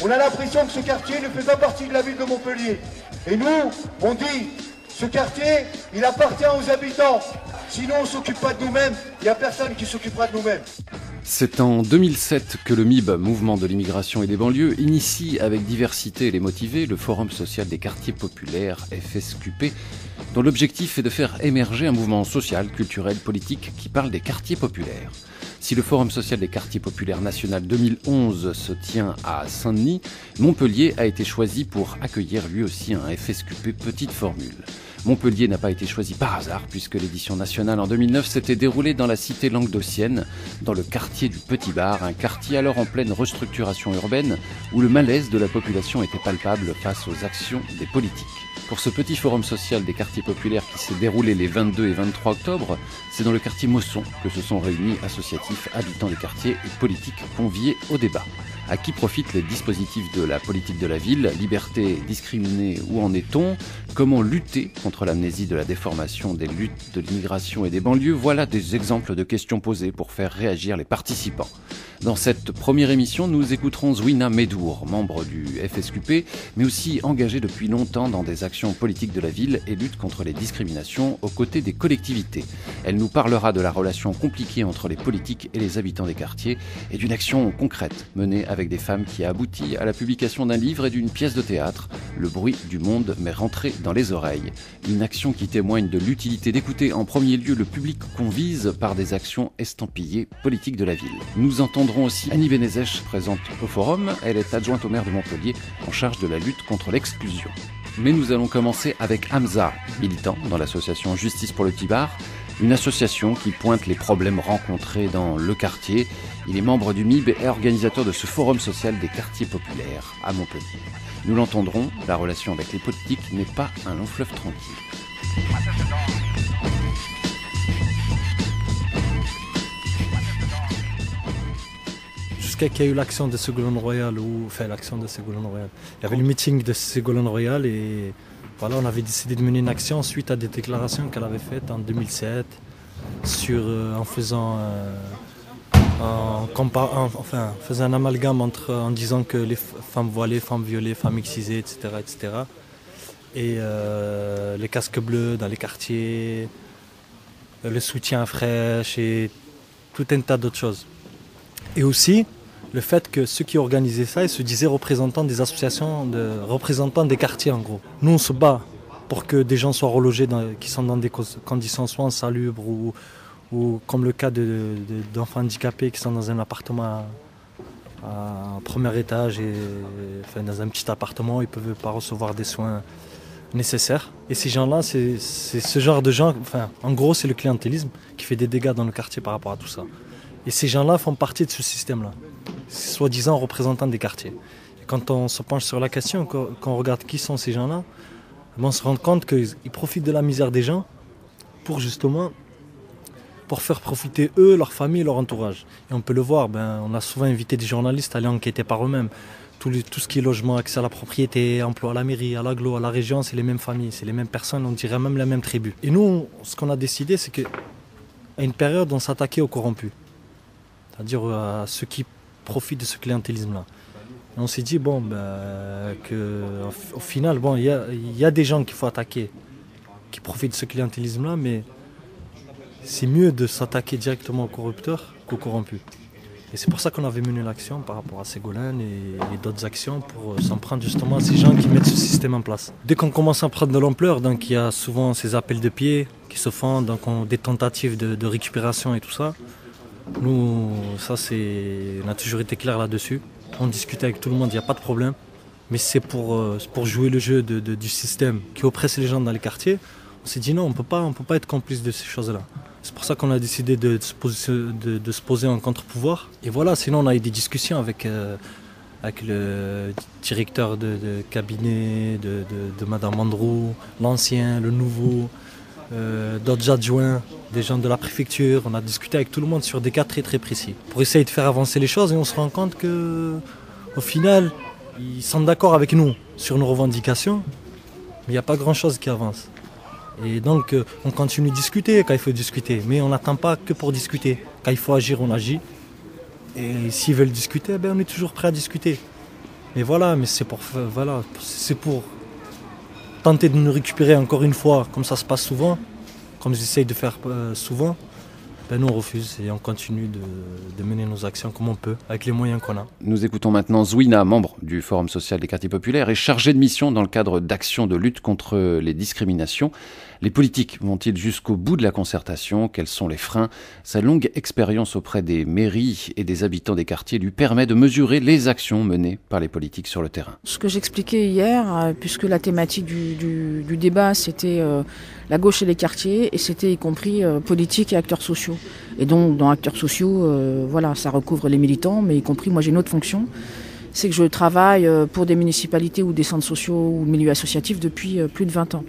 On a l'impression que ce quartier ne fait pas partie de la ville de Montpellier. Et nous, on dit, ce quartier, il appartient aux habitants. Sinon, on ne s'occupe pas de nous-mêmes. Il n'y a personne qui s'occupera de nous-mêmes. C'est en 2007 que le MIB, Mouvement de l'immigration et des banlieues, initie avec Diversité et les motivés le Forum social des quartiers populaires, FSQP, dont l'objectif est de faire émerger un mouvement social, culturel, politique qui parle des quartiers populaires. Si le Forum social des quartiers populaires national 2011 se tient à Saint-Denis, Montpellier a été choisi pour accueillir lui aussi un FSQP petite formule. Montpellier n'a pas été choisi par hasard puisque l'édition nationale en 2009 s'était déroulée dans la cité languedocienne, dans le quartier du Petit Bar, un quartier alors en pleine restructuration urbaine où le malaise de la population était palpable face aux actions des politiques. Pour ce petit forum social des quartiers populaires qui s'est déroulé les 22 et 23 octobre, c'est dans le quartier Mosson que se sont réunis associatifs, habitants des quartiers et politiques conviés au débat. À qui profitent les dispositifs de la politique de la ville? Liberté, discriminée, où en est-on? Comment lutter contre l'amnésie de la déformation des luttes de l'immigration et des banlieues? Voilà des exemples de questions posées pour faire réagir les participants. Dans cette première émission, nous écouterons Zouina Medour, membre du FSQP, mais aussi engagée depuis longtemps dans des actions politiques de la ville et lutte contre les discriminations aux côtés des collectivités. Elle nous parlera de la relation compliquée entre les politiques et les habitants des quartiers et d'une action concrète menée avec des femmes qui a abouti à la publication d'un livre et d'une pièce de théâtre, Le bruit du monde m'est rentré dans les oreilles. Une action qui témoigne de l'utilité d'écouter en premier lieu le public qu'on vise par des actions estampillées politiques de la ville. Nous entendrons aussi Annie Benezech, présente au forum. Elle est adjointe au maire de Montpellier en charge de la lutte contre l'exclusion. Mais nous allons commencer avec Hamza, militant dans l'association Justice pour le Petit Bar, une association qui pointe les problèmes rencontrés dans le quartier. Il est membre du MIB et organisateur de ce forum social des quartiers populaires à Montpellier. Nous l'entendrons, la relation avec les politiques n'est pas un long fleuve tranquille. Jusqu'à qu'il y ait eu l'action de Ségolène Royal, il y avait le meeting de Ségolène Royal et voilà, on avait décidé de mener une action suite à des déclarations qu'elle avait faites en 2007 faisant un amalgame en disant que les femmes voilées, femmes violées, femmes excisées, etc. Et les casques bleus dans les quartiers, le soutien fraîche et tout un tas d'autres choses. Et aussi le fait que ceux qui organisaient ça, ils se disaient représentants des associations, représentants des quartiers en gros. Nous on se bat pour que des gens soient relogés qui sont dans des conditions soit insalubres ou comme le cas d'enfants handicapés qui sont dans un appartement à premier étage dans un petit appartement, ils ne peuvent pas recevoir des soins nécessaires. Et ces gens-là, c'est ce genre de gens, en gros c'est le clientélisme qui fait des dégâts dans le quartier par rapport à tout ça. Et ces gens-là font partie de ce système-là, soi-disant représentants des quartiers. Et quand on se penche sur la question, quand on regarde qui sont ces gens-là, on se rend compte qu'ils profitent de la misère des gens pour faire profiter eux, leur famille et leur entourage. Et on peut le voir, on a souvent invité des journalistes à aller enquêter par eux-mêmes. Tout ce qui est logement, accès à la propriété, emploi à la mairie, à l'agglo, à la région, c'est les mêmes familles, c'est les mêmes personnes, on dirait même la même tribu. Et nous, ce qu'on a décidé, c'est qu'à une période, on s'attaquait aux corrompus. C'est-à-dire à ceux qui profitent de ce clientélisme-là. Et on s'est dit, au final, il y a des gens qu'il faut attaquer, qui profitent de ce clientélisme-là, mais c'est mieux de s'attaquer directement aux corrupteurs qu'aux corrompus. Et c'est pour ça qu'on avait mené l'action par rapport à Ségolène et d'autres actions pour s'en prendre justement à ces gens qui mettent ce système en place. Dès qu'on commence à prendre de l'ampleur, donc il y a souvent ces appels de pied qui se font, donc des tentatives de récupération et tout ça. Nous, on a toujours été clair là-dessus. On discute avec tout le monde, il n'y a pas de problème. Mais c'est pour jouer le jeu du système qui oppresse les gens dans les quartiers. On s'est dit non, on ne peut pas être complice de ces choses-là. C'est pour ça qu'on a décidé de se poser en contre-pouvoir. Et voilà, sinon on a eu des discussions avec le directeur de cabinet de Madame Andrew, l'ancien, le nouveau, d'autres adjoints, des gens de la préfecture. On a discuté avec tout le monde sur des cas très très précis pour essayer de faire avancer les choses et on se rend compte qu'au final, ils sont d'accord avec nous sur nos revendications, mais il n'y a pas grand-chose qui avance. Et donc on continue de discuter quand il faut discuter, mais on n'attend pas que pour discuter. Quand il faut agir, on agit. Et s'ils veulent discuter, on est toujours prêt à discuter. Mais voilà, mais c'est pour tenter de nous récupérer encore une fois, comme ça se passe souvent, comme j'essaye de faire souvent. Nous on refuse et on continue de mener nos actions comme on peut, avec les moyens qu'on a. Nous écoutons maintenant Zouina, membre du Forum social des quartiers populaires et chargé de mission dans le cadre d'actions de lutte contre les discriminations. Les politiques vont-ils jusqu'au bout de la concertation? Quels sont les freins? Sa longue expérience auprès des mairies et des habitants des quartiers lui permet de mesurer les actions menées par les politiques sur le terrain. Ce que j'expliquais hier, puisque la thématique du débat c'était la gauche et les quartiers, et c'était y compris politique et acteurs sociaux. Et donc dans acteurs sociaux, ça recouvre les militants, mais y compris moi j'ai une autre fonction, c'est que je travaille pour des municipalités ou des centres sociaux ou milieux associatifs depuis plus de 20 ans.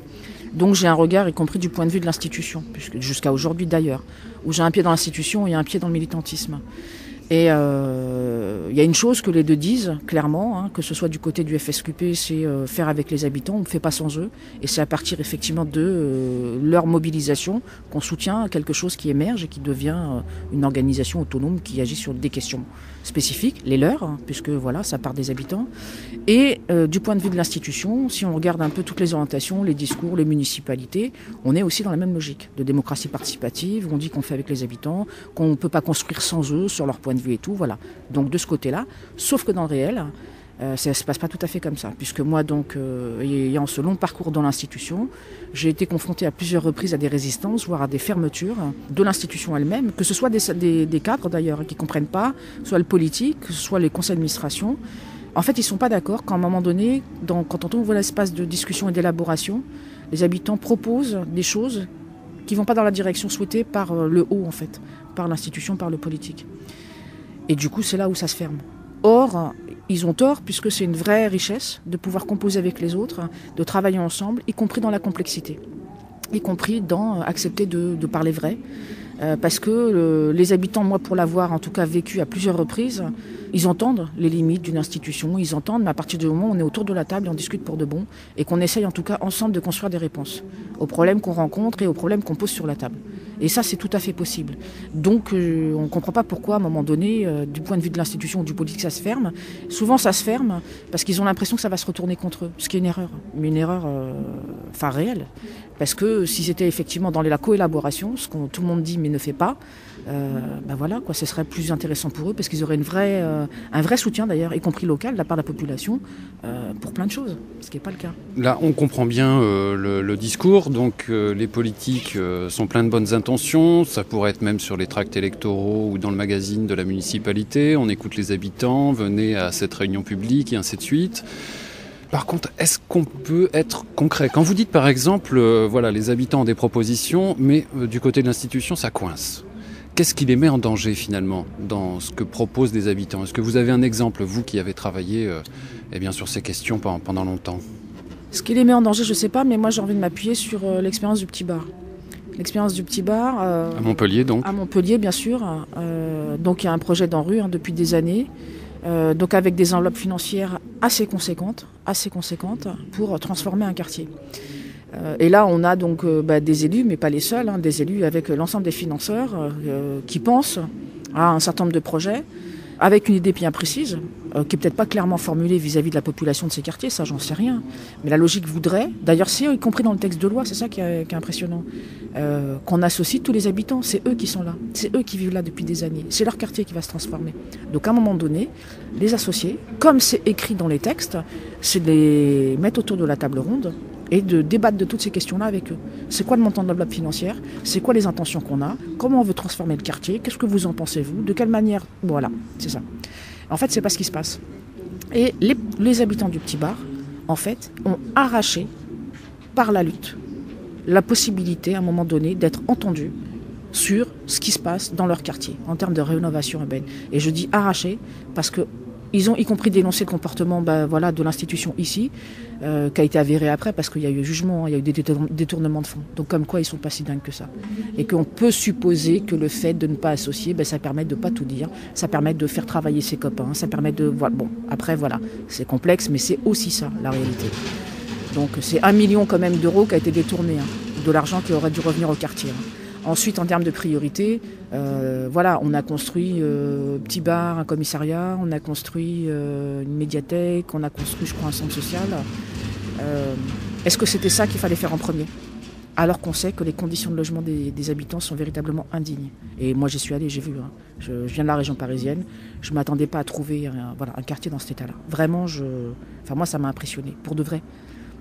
Donc j'ai un regard, y compris du point de vue de l'institution, jusqu'à aujourd'hui d'ailleurs, où j'ai un pied dans l'institution et un pied dans le militantisme. Et il y a une chose que les deux disent clairement, que ce soit du côté du FSQP, c'est faire avec les habitants, on ne fait pas sans eux. Et c'est à partir effectivement de leur mobilisation qu'on soutient quelque chose qui émerge et qui devient une organisation autonome qui agit sur des questions spécifiques, les leurs, puisque ça part des habitants. Et du point de vue de l'institution, si on regarde un peu toutes les orientations, les discours, les municipalités, on est aussi dans la même logique de démocratie participative, où on dit qu'on fait avec les habitants, qu'on ne peut pas construire sans eux, sur leur point de vue et tout, voilà. Donc de ce côté-là, sauf que dans le réel, ça ne se passe pas tout à fait comme ça, puisque moi ayant ce long parcours dans l'institution, j'ai été confronté à plusieurs reprises à des résistances, voire à des fermetures de l'institution elle-même, que ce soit des cadres d'ailleurs qui ne comprennent pas, soit le politique, soit les conseils d'administration. En fait, ils ne sont pas d'accord qu'à un moment donné, quand on ouvre l'espace de discussion et d'élaboration, les habitants proposent des choses qui ne vont pas dans la direction souhaitée par le haut, en fait, par l'institution, par le politique. Et du coup, c'est là où ça se ferme. Or, ils ont tort, puisque c'est une vraie richesse de pouvoir composer avec les autres, de travailler ensemble, y compris dans la complexité, y compris dans accepter de parler vrai. Parce que les habitants, moi pour l'avoir en tout cas vécu à plusieurs reprises, ils entendent les limites d'une institution, ils entendent, mais à partir du moment où on est autour de la table et on discute pour de bon, et qu'on essaye en tout cas ensemble de construire des réponses aux problèmes qu'on rencontre et aux problèmes qu'on pose sur la table. Et ça, c'est tout à fait possible. Donc, on ne comprend pas pourquoi, à un moment donné, du point de vue de l'institution ou du politique, ça se ferme. Souvent, ça se ferme parce qu'ils ont l'impression que ça va se retourner contre eux, ce qui est une erreur. Mais une erreur réelle. Parce que si c'était effectivement dans la coélaboration, ce que tout le monde dit mais ne fait pas, ce serait plus intéressant pour eux, parce qu'ils auraient un vrai soutien d'ailleurs, y compris local, de la part de la population, pour plein de choses, ce qui n'est pas le cas. Là, on comprend bien le discours, donc les politiques sont pleins de bonnes intentions, ça pourrait être même sur les tracts électoraux ou dans le magazine de la municipalité, on écoute les habitants, venez à cette réunion publique et ainsi de suite. Par contre, est-ce qu'on peut être concret? Quand vous dites par exemple, les habitants ont des propositions, mais du côté de l'institution, ça coince. Qu'est-ce qui les met en danger finalement dans ce que proposent les habitants? Est-ce que vous avez un exemple, vous qui avez travaillé sur ces questions pendant longtemps? Ce qui les met en danger, je ne sais pas, mais moi j'ai envie de m'appuyer sur l'expérience du Petit Bar. L'expérience du Petit Bar... à Montpellier donc? À Montpellier bien sûr. Donc il y a un projet d'ANRU depuis des années. Donc avec des enveloppes financières assez conséquentes pour transformer un quartier. Et là, on a donc des élus, mais pas les seuls, des élus avec l'ensemble des financeurs qui pensent à un certain nombre de projets, avec une idée bien précise, qui n'est peut-être pas clairement formulée vis-à-vis de la population de ces quartiers, ça j'en sais rien. Mais la logique voudrait, d'ailleurs c'est y compris dans le texte de loi, c'est ça qui est impressionnant, qu'on associe tous les habitants, c'est eux qui sont là, c'est eux qui vivent là depuis des années, c'est leur quartier qui va se transformer. Donc à un moment donné, les associer, comme c'est écrit dans les textes, c'est de les mettre autour de la table ronde, et de débattre de toutes ces questions-là avec eux. C'est quoi le montant de l'enveloppe financière? C'est quoi les intentions qu'on a? Comment on veut transformer le quartier? Qu'est-ce que vous en pensez, vous? De quelle manière? Voilà, c'est ça. En fait, c'est pas ce qui se passe. Et les habitants du Petit Bar, en fait, ont arraché, par la lutte, la possibilité, à un moment donné, d'être entendus sur ce qui se passe dans leur quartier, en termes de rénovation urbaine. Et je dis arraché, parce que ils ont y compris dénoncé le comportement de l'institution ici, qui a été avéré après parce qu'il y a eu jugement, il y a eu des détournements de fonds. Donc comme quoi ils ne sont pas si dingues que ça. Et qu'on peut supposer que le fait de ne pas associer, ça permet de ne pas tout dire, ça permet de faire travailler ses copains, ça permet de... Bon, après c'est complexe, mais c'est aussi ça la réalité. Donc c'est 1 million quand même d'euros qui a été détourné, de l'argent qui aurait dû revenir au quartier. Ensuite, en termes de priorité, voilà, on a construit petit bar, un commissariat, on a construit une médiathèque, on a construit, je crois, un centre social. Est-ce que c'était ça qu'il fallait faire en premier ? Alors qu'on sait que les conditions de logement des habitants sont véritablement indignes. Et moi, j'y suis allée, j'ai vu. Hein. Je viens de la région parisienne. Je ne m'attendais pas à trouver un quartier dans cet état-là. Vraiment, moi, ça m'a impressionné, pour de vrai.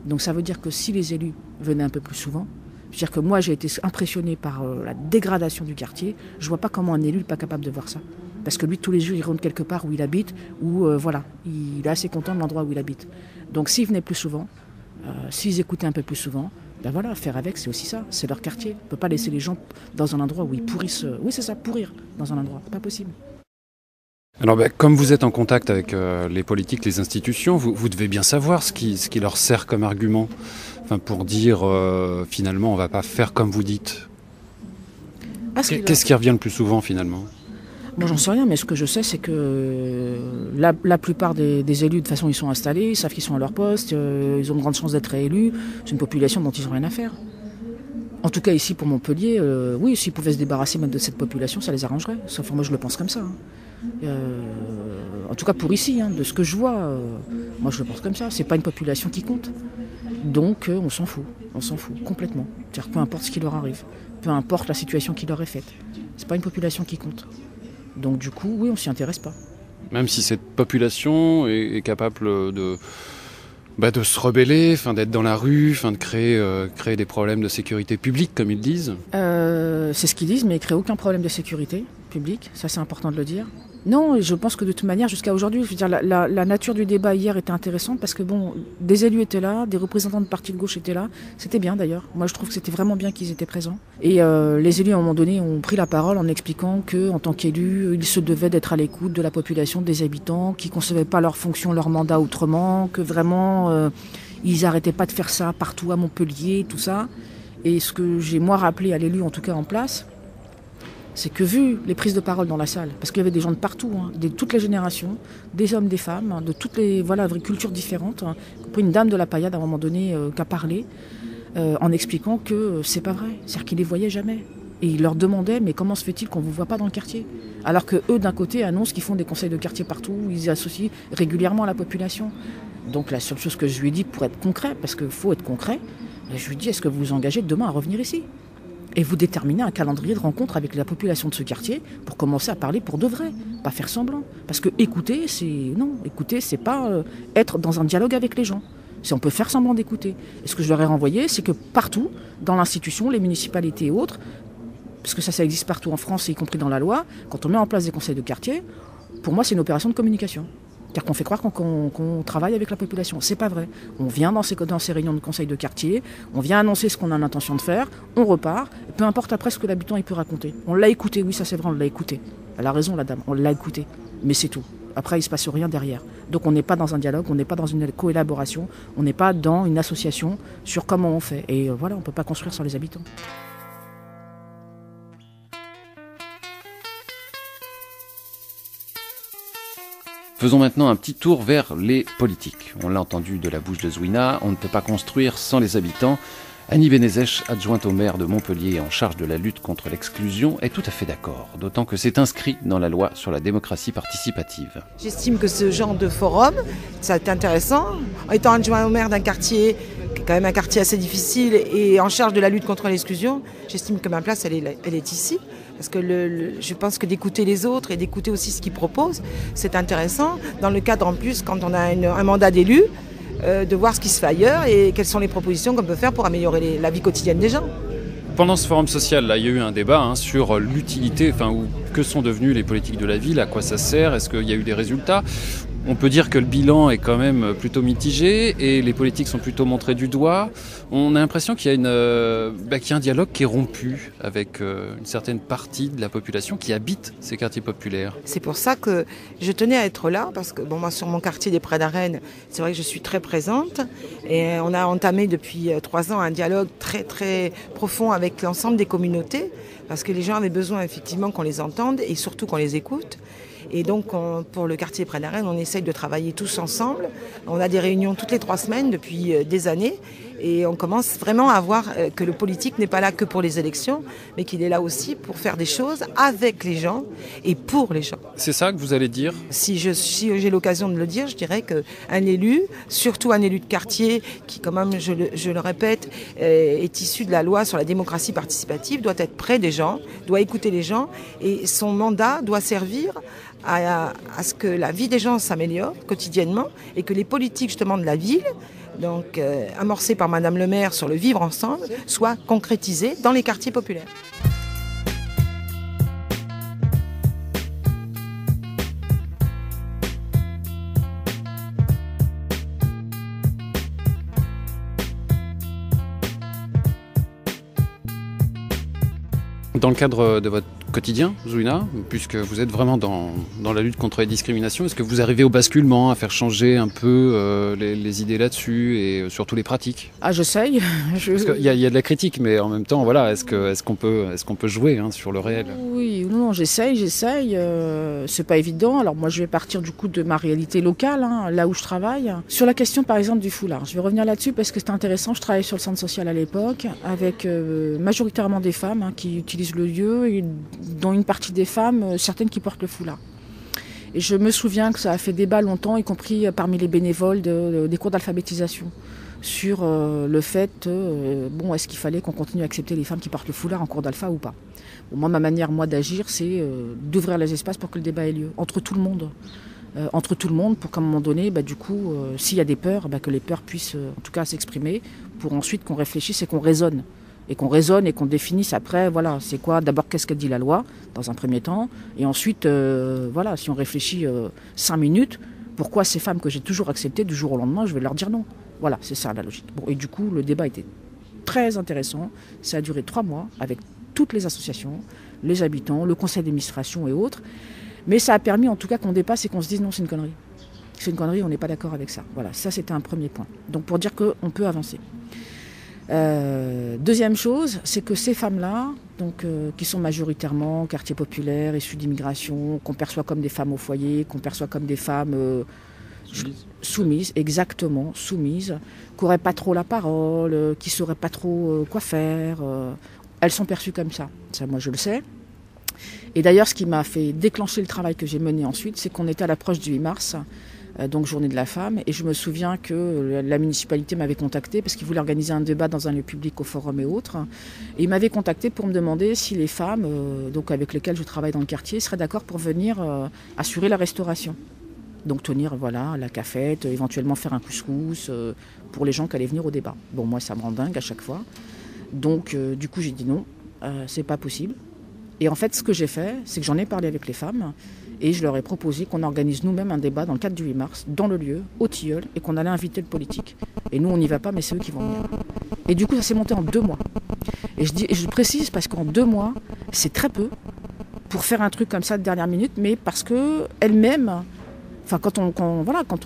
Donc ça veut dire que si les élus venaient un peu plus souvent, c'est-à-dire que moi, j'ai été impressionnée par la dégradation du quartier. Je ne vois pas comment un élu n'est pas capable de voir ça. Parce que lui, tous les jours, il rentre quelque part où il habite, où il est assez content de l'endroit où il habite. Donc s'ils venaient plus souvent, s'ils écoutaient un peu plus souvent, faire avec, c'est aussi ça, c'est leur quartier. On ne peut pas laisser les gens dans un endroit où ils pourrissent. Oui, c'est ça, pourrir dans un endroit, c'est pas possible. Alors, comme vous êtes en contact avec les politiques, les institutions, vous devez bien savoir ce qui leur sert comme argument, pour dire finalement on ne va pas faire comme vous dites. Qu'est-ce qui revient le plus souvent finalement ? Moi, j'en sais rien, mais ce que je sais, c'est que la plupart des élus, de toute façon, ils sont installés, ils savent qu'ils sont à leur poste, ils ont de grandes chances d'être réélus. C'est une population dont ils n'ont rien à faire. En tout cas, ici, pour Montpellier, oui, s'ils pouvaient se débarrasser même de cette population, ça les arrangerait. Sauf moi, je le pense comme ça. Hein. En tout cas, pour ici, de ce que je vois, moi, je le pense comme ça. C'est pas une population qui compte. Donc, on s'en fout complètement. C'est-à-dire, peu importe ce qui leur arrive, peu importe la situation qui leur est faite. C'est pas une population qui compte. Donc du coup, oui, on s'y intéresse pas. Même si cette population est capable de se rebeller, d'être dans la rue, de créer des problèmes de sécurité publique, comme ils disent. C'est ce qu'ils disent, mais ils ne créent aucun problème de sécurité publique, ça c'est important de le dire. Non, je pense que de toute manière, jusqu'à aujourd'hui, je veux dire, la nature du débat hier était intéressante parce que des élus étaient là, des représentants de partis de gauche étaient là. C'était bien d'ailleurs. Moi, je trouve que c'était vraiment bien qu'ils étaient présents. Et les élus, à un moment donné, ont pris la parole en expliquant qu'en tant qu'élus, ils se devaient d'être à l'écoute de la population, des habitants, qui ne concevaient pas leur fonction, leur mandat autrement, que vraiment, ils n'arrêtaient pas de faire ça partout à Montpellier, tout ça. Et ce que j'ai, moi, rappelé à l'élu, en tout cas en place, c'est que vu les prises de parole dans la salle, parce qu'il y avait des gens de partout, de toutes les générations, des hommes, des femmes, de toutes les cultures différentes, y compris une dame de la paillade à un moment donné qui a parlé, en expliquant que c'est pas vrai, c'est-à-dire qu'ils les voyaient jamais. Et ils leur demandaient, mais comment se fait-il qu'on vous voit pas dans le quartier ? Alors que eux, d'un côté, annoncent qu'ils font des conseils de quartier partout, où ils associent régulièrement la population. Donc la seule chose que je lui ai dit pour être concret, parce qu'il faut être concret, je lui ai dit, est-ce que vous vous engagez demain à revenir ici ? Et vous déterminez un calendrier de rencontre avec la population de ce quartier pour commencer à parler pour de vrai, pas faire semblant. Parce que écouter, c'est pas être dans un dialogue avec les gens. Si on peut faire semblant d'écouter. Et ce que je leur ai renvoyé, c'est que partout, dans l'institution, les municipalités et autres, parce que ça existe partout en France, y compris dans la loi, quand on met en place des conseils de quartier, pour moi, c'est une opération de communication. C'est-à-dire qu'on fait croire qu'on travaille avec la population. C'est pas vrai. On vient dans ces réunions de conseil de quartier, on vient annoncer ce qu'on a l'intention de faire, on repart, peu importe après ce que l'habitant il peut raconter. On l'a écouté, oui ça c'est vrai, on l'a écouté. Elle a raison la dame, on l'a écouté. Mais c'est tout. Après il se passe rien derrière. Donc on n'est pas dans un dialogue, on n'est pas dans une coélaboration, on n'est pas dans une association sur comment on fait. Et voilà, on ne peut pas construire sans les habitants. Faisons maintenant un petit tour vers les politiques. On l'a entendu de la bouche de Zouina, on ne peut pas construire sans les habitants. Annie Benezech, adjointe au maire de Montpellier en charge de la lutte contre l'exclusion, est tout à fait d'accord, d'autant que c'est inscrit dans la loi sur la démocratie participative. J'estime que ce genre de forum, ça est intéressant. En étant adjoint au maire d'un quartier, qui est quand même un quartier assez difficile, et en charge de la lutte contre l'exclusion, j'estime que ma place, elle est ici. Parce que je pense que d'écouter les autres et d'écouter aussi ce qu'ils proposent, c'est intéressant. Dans le cadre, en plus, quand on a un mandat d'élu, de voir ce qui se fait ailleurs et quelles sont les propositions qu'on peut faire pour améliorer la vie quotidienne des gens. Pendant ce forum social, là, il y a eu un débat sur l'utilité, que sont devenues les politiques de la ville, à quoi ça sert, est-ce qu'il y a eu des résultats ? On peut dire que le bilan est quand même plutôt mitigé et les politiques sont plutôt montrées du doigt. On a l'impression qu'il y a un dialogue qui est rompu avec une certaine partie de la population qui habite ces quartiers populaires. C'est pour ça que je tenais à être là, parce que moi sur mon quartier des Prés d'Arène, c'est vrai que je suis très présente et on a entamé depuis 3 ans un dialogue très très profond avec l'ensemble des communautés, parce que les gens avaient besoin effectivement qu'on les entende et surtout qu'on les écoute. Et donc, pour le quartier Prés d'Arène, on essaye de travailler tous ensemble. On a des réunions toutes les 3 semaines depuis des années. Et on commence vraiment à voir que le politique n'est pas là que pour les élections, mais qu'il est là aussi pour faire des choses avec les gens et pour les gens. C'est ça que vous allez dire? Si j'ai l'occasion de le dire, je dirais qu'un élu, surtout un élu de quartier, qui quand même, je le répète, est issu de la loi sur la démocratie participative, doit être près des gens, doit écouter les gens, et son mandat doit servir à ce que la vie des gens s'améliore quotidiennement et que les politiques justement de la ville, donc amorcées par Madame le maire sur le vivre ensemble, soient concrétisées dans les quartiers populaires. Dans le cadre de votre quotidien, Zouina, puisque vous êtes vraiment dans la lutte contre les discriminations, est-ce que vous arrivez au basculement, à faire changer un peu les idées là-dessus et surtout les pratiques? Ah, j'essaye. Parce qu'il y a de la critique, mais en même temps, voilà, est-ce qu'on peut jouer sur le réel? Oui, non, j'essaye. C'est pas évident. Alors moi, je vais partir du coup de ma réalité locale, là où je travaille. Sur la question, par exemple, du foulard, je vais revenir là-dessus parce que c'est intéressant. Je travaillais sur le centre social à l'époque avec majoritairement des femmes qui utilisent le lieu, et dont une partie des femmes, certaines qui portent le foulard. Et je me souviens que ça a fait débat longtemps, y compris parmi les bénévoles des cours d'alphabétisation, sur le fait, est-ce qu'il fallait qu'on continue à accepter les femmes qui portent le foulard en cours d'alpha ou pas. Bon, moi, ma manière, d'agir, c'est d'ouvrir les espaces pour que le débat ait lieu, entre tout le monde. Pour qu'à un moment donné, s'il y a des peurs, que les peurs puissent en tout cas s'exprimer, pour ensuite qu'on réfléchisse et qu'on raisonne. Et qu'on définisse après, voilà, c'est quoi, d'abord qu'est-ce qu'elle dit la loi, dans un premier temps, et ensuite, si on réfléchit 5 minutes, pourquoi ces femmes que j'ai toujours acceptées, du jour au lendemain, je vais leur dire non. Voilà, c'est ça la logique. Bon, et du coup, le débat était très intéressant, ça a duré 3 mois, avec toutes les associations, les habitants, le conseil d'administration et autres, mais ça a permis en tout cas qu'on dépasse et qu'on se dise non, c'est une connerie. C'est une connerie, on n'est pas d'accord avec ça. Voilà, ça c'était un premier point. Donc pour dire qu'on peut avancer. Deuxième chose, c'est que ces femmes-là, qui sont majoritairement quartiers populaires, issues d'immigration, qu'on perçoit comme des femmes au foyer, qu'on perçoit comme des femmes soumises, exactement, soumises, qui n'auraient pas trop la parole, qui ne sauraient pas trop quoi faire, elles sont perçues comme ça. Ça, moi, je le sais. Et d'ailleurs, ce qui m'a fait déclencher le travail que j'ai mené ensuite, c'est qu'on était à l'approche du 8 mars, donc journée de la femme, et je me souviens que la municipalité m'avait contacté parce qu'ils voulaient organiser un débat dans un lieu public au forum et autres, et ils m'avaient contacté pour me demander si les femmes avec lesquelles je travaille dans le quartier seraient d'accord pour venir assurer la restauration, donc tenir la cafette, éventuellement faire un couscous pour les gens qui allaient venir au débat. Bon, moi ça me rend dingue à chaque fois, donc du coup j'ai dit non, c'est pas possible. Et en fait, ce que j'ai fait, c'est que j'en ai parlé avec les femmes et je leur ai proposé qu'on organise nous-mêmes un débat dans le cadre du 8 mars, dans le lieu, au Tilleul, et qu'on allait inviter le politique. Et nous, on n'y va pas, mais c'est eux qui vont venir. Et du coup, ça s'est monté en 2 mois. Et je précise parce qu'en 2 mois, c'est très peu pour faire un truc comme ça de dernière minute, mais parce qu'elles-mêmes, quand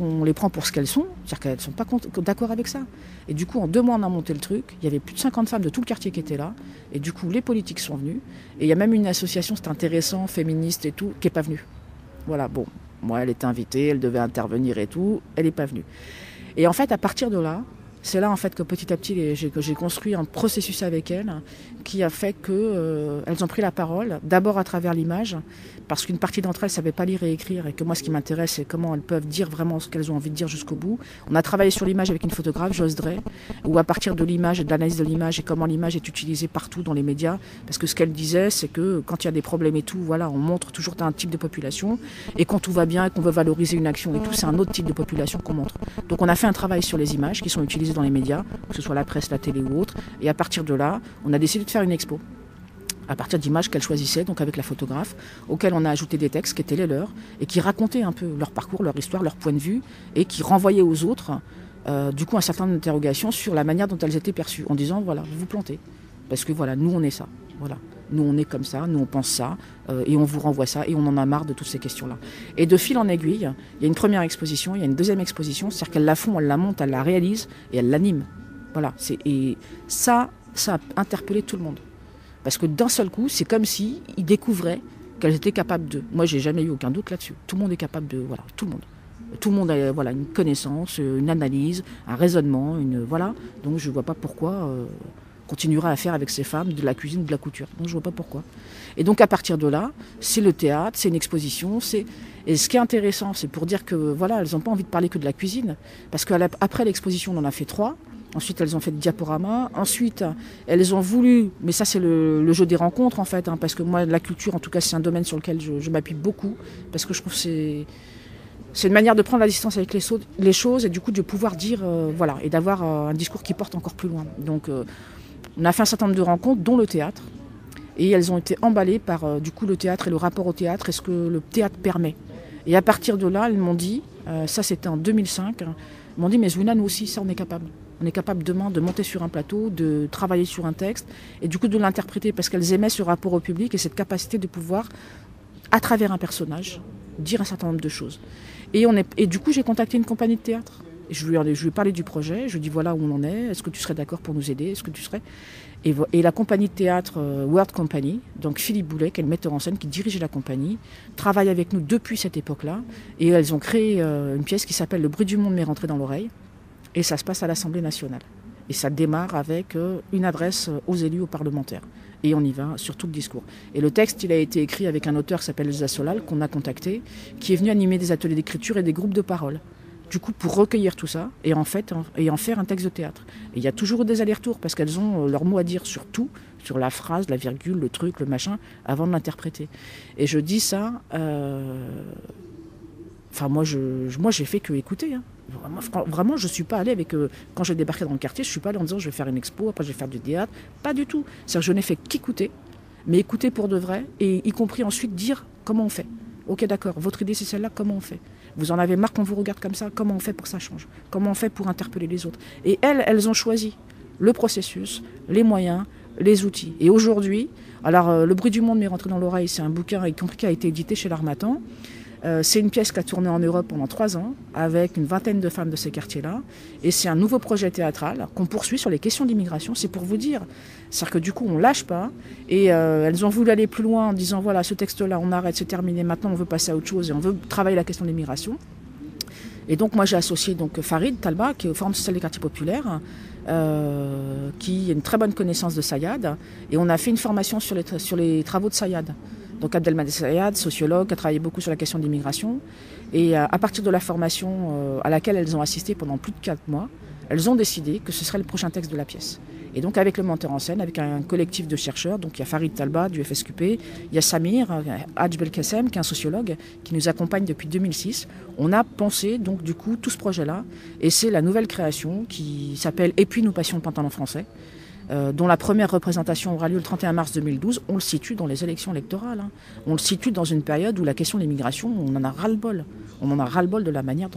on les prend pour ce qu'elles sont, c'est-à-dire qu'elles ne sont pas d'accord avec ça. Et du coup, en 2 mois, on a monté le truc. Il y avait plus de 50 femmes de tout le quartier qui étaient là. Et du coup, les politiques sont venus. Et il y a même une association, c'est intéressant, féministe et tout, qui n'est pas venue. Voilà, bon, moi, elle était invitée, elle devait intervenir et tout. Elle n'est pas venue. Et en fait, à partir de là, c'est là en fait que petit à petit, j'ai construit un processus avec elles qui a fait qu'elles ont pris la parole, d'abord à travers l'image, parce qu'une partie d'entre elles ne savaient pas lire et écrire, et que moi ce qui m'intéresse, c'est comment elles peuvent dire vraiment ce qu'elles ont envie de dire jusqu'au bout. On a travaillé sur l'image avec une photographe, Joss Drey, où à partir de l'image et de l'analyse de l'image et comment l'image est utilisée partout dans les médias, parce que ce qu'elle disait, c'est que quand il y a des problèmes et tout, voilà, on montre toujours un type de population, et quand tout va bien et qu'on veut valoriser une action et tout, c'est un autre type de population qu'on montre. Donc on a fait un travail sur les images qui sont utilisées dans les médias, que ce soit la presse, la télé ou autre, et à partir de là, on a décidé de faire une expo. À partir d'images qu'elle choisissait, donc avec la photographe, auxquelles on a ajouté des textes qui étaient les leurs, et qui racontaient un peu leur parcours, leur histoire, leur point de vue, et qui renvoyaient aux autres, du coup, un certain nombre d'interrogations sur la manière dont elles étaient perçues, en disant, voilà, vous vous plantez, parce que voilà, nous on est ça, voilà. Nous on est comme ça, nous on pense ça, et on vous renvoie ça, et on en a marre de toutes ces questions-là. Et de fil en aiguille, il y a une première exposition, il y a une deuxième exposition, c'est-à-dire qu'elle la font, elle la monte, elle la réalise, et elle l'anime. Voilà, et ça a interpellé tout le monde. Parce que d'un seul coup, c'est comme s'ils découvraient qu'elles étaient capables de. Moi, j'ai jamais eu aucun doute là-dessus. Tout le monde est capable de. Voilà, tout le monde. Tout le monde a voilà, une connaissance, une analyse, un raisonnement, voilà. Donc je ne vois pas pourquoi continuera à faire avec ces femmes de la cuisine ou de la couture. Donc je ne vois pas pourquoi. Et donc à partir de là, c'est le théâtre, c'est une exposition. Et ce qui est intéressant, c'est pour dire que voilà, elles n'ont pas envie de parler que de la cuisine. Parce qu'après l'exposition, on en a fait 3. Ensuite, elles ont fait des diaporamas. Ensuite, elles ont voulu, mais ça c'est le jeu des rencontres en fait, parce que moi, la culture, en tout cas, c'est un domaine sur lequel je m'appuie beaucoup, parce que je trouve que c'est une manière de prendre la distance avec les choses et du coup de pouvoir dire, voilà, et d'avoir un discours qui porte encore plus loin. Donc, on a fait un certain nombre de rencontres, dont le théâtre, et elles ont été emballées par du coup le théâtre et le rapport au théâtre et ce que le théâtre permet. Et à partir de là, elles m'ont dit, ça c'était en 2005, elles m'ont dit, mais Zwina, nous aussi, ça on est capable. On est capable demain de monter sur un plateau, de travailler sur un texte et du coup de l'interpréter parce qu'elles aimaient ce rapport au public et cette capacité de pouvoir, à travers un personnage, dire un certain nombre de choses. Et du coup, j'ai contacté une compagnie de théâtre. Et je lui ai parlé du projet, je lui ai dit voilà où on en est, est-ce que tu serais d'accord pour nous aider, est-ce que tu serais... Et la compagnie de théâtre World Company, donc Philippe Boulet, qui est le metteur en scène, qui dirigeait la compagnie, travaille avec nous depuis cette époque-là. Et elles ont créé une pièce qui s'appelle Le bruit du monde m'est rentré dans l'oreille. Et ça se passe à l'Assemblée nationale. Et ça démarre avec une adresse aux élus, aux parlementaires. Et on y va sur tout le discours. Et le texte, il a été écrit avec un auteur qui s'appelle Elsa Solal, qu'on a contacté, qui est venu animer des ateliers d'écriture et des groupes de parole. Du coup, pour recueillir tout ça et en faire un texte de théâtre. Et il y a toujours des allers-retours parce qu'elles ont leur mot à dire sur tout, sur la phrase, la virgule, le truc, le machin, avant de l'interpréter. Et je dis ça... Enfin, moi, j'ai fait que écouter. Hein. Vraiment, je ne suis pas allée avec... quand j'ai débarqué dans le quartier, je ne suis pas allée en disant je vais faire une expo, après je vais faire du théâtre. Pas du tout. C'est-à-dire que je n'ai fait qu'écouter, mais écouter pour de vrai, et y compris ensuite dire comment on fait. Ok, d'accord, votre idée c'est celle-là, comment on fait? Vous en avez marre qu'on vous regarde comme ça, comment on fait pour que ça change? Comment on fait pour interpeller les autres? Et elles ont choisi le processus, les moyens, les outils. Et aujourd'hui, alors Le bruit du monde m'est rentré dans l'oreille, c'est un bouquin qui a été édité chez l'Harmattan. C'est une pièce qui a tourné en Europe pendant 3 ans, avec une vingtaine de femmes de ces quartiers-là. Et c'est un nouveau projet théâtral qu'on poursuit sur les questions d'immigration. C'est pour vous dire. C'est-à-dire que du coup, on ne lâche pas. Et elles ont voulu aller plus loin en disant, voilà, ce texte-là, on arrête, c'est terminé. Maintenant, on veut passer à autre chose et on veut travailler la question de l'immigration. Et donc, moi, j'ai associé Farid Talba, qui est au Forum social des quartiers populaires, qui a une très bonne connaissance de Sayad. Et on a fait une formation sur les travaux de Sayad. Donc Abdelmadjid Sayad, sociologue, qui a travaillé beaucoup sur la question de l'immigration. Et à partir de la formation à laquelle elles ont assisté pendant plus de 4 mois, elles ont décidé que ce serait le prochain texte de la pièce. Et donc avec le monteur en scène, avec un collectif de chercheurs, donc il y a Farid Talba du FSQP, il y a Samir Hadj Belkacem, qui est un sociologue, qui nous accompagne depuis 2006. On a pensé donc du coup tout ce projet-là, et c'est la nouvelle création qui s'appelle « Et puis nous passions le pantalon français », dont la première représentation aura lieu le 31 mars 2012, on le situe dans les élections électorales. Hein. On le situe dans une période où la question de l'immigration, on en a ras-le-bol. On en a ras-le-bol de la manière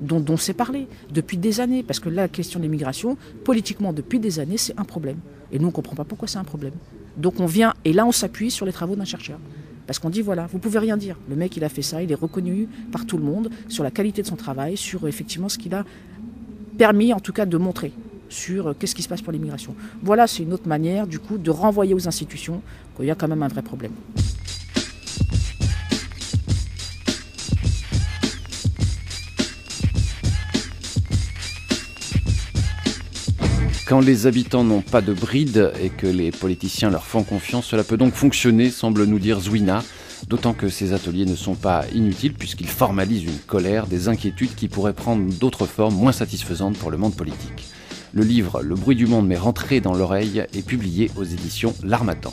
dont c'est parlé depuis des années. Parce que la question de l'immigration, politiquement, depuis des années, c'est un problème. Et nous, on ne comprend pas pourquoi c'est un problème. Donc on vient, et là, on s'appuie sur les travaux d'un chercheur. Parce qu'on dit, voilà, vous pouvez rien dire. Le mec, il a fait ça, il est reconnu par tout le monde sur la qualité de son travail, sur effectivement ce qu'il a permis, en tout cas, de montrer sur qu'est-ce qui se passe pour l'immigration. Voilà, c'est une autre manière, du coup, de renvoyer aux institutions qu'il y a quand même un vrai problème. Quand les habitants n'ont pas de bride et que les politiciens leur font confiance, cela peut donc fonctionner, semble nous dire Zwina, d'autant que ces ateliers ne sont pas inutiles puisqu'ils formalisent une colère, des inquiétudes qui pourraient prendre d'autres formes moins satisfaisantes pour le monde politique. Le livre « Le bruit du monde m'est rentré dans l'oreille » est publié aux éditions L'Harmattan.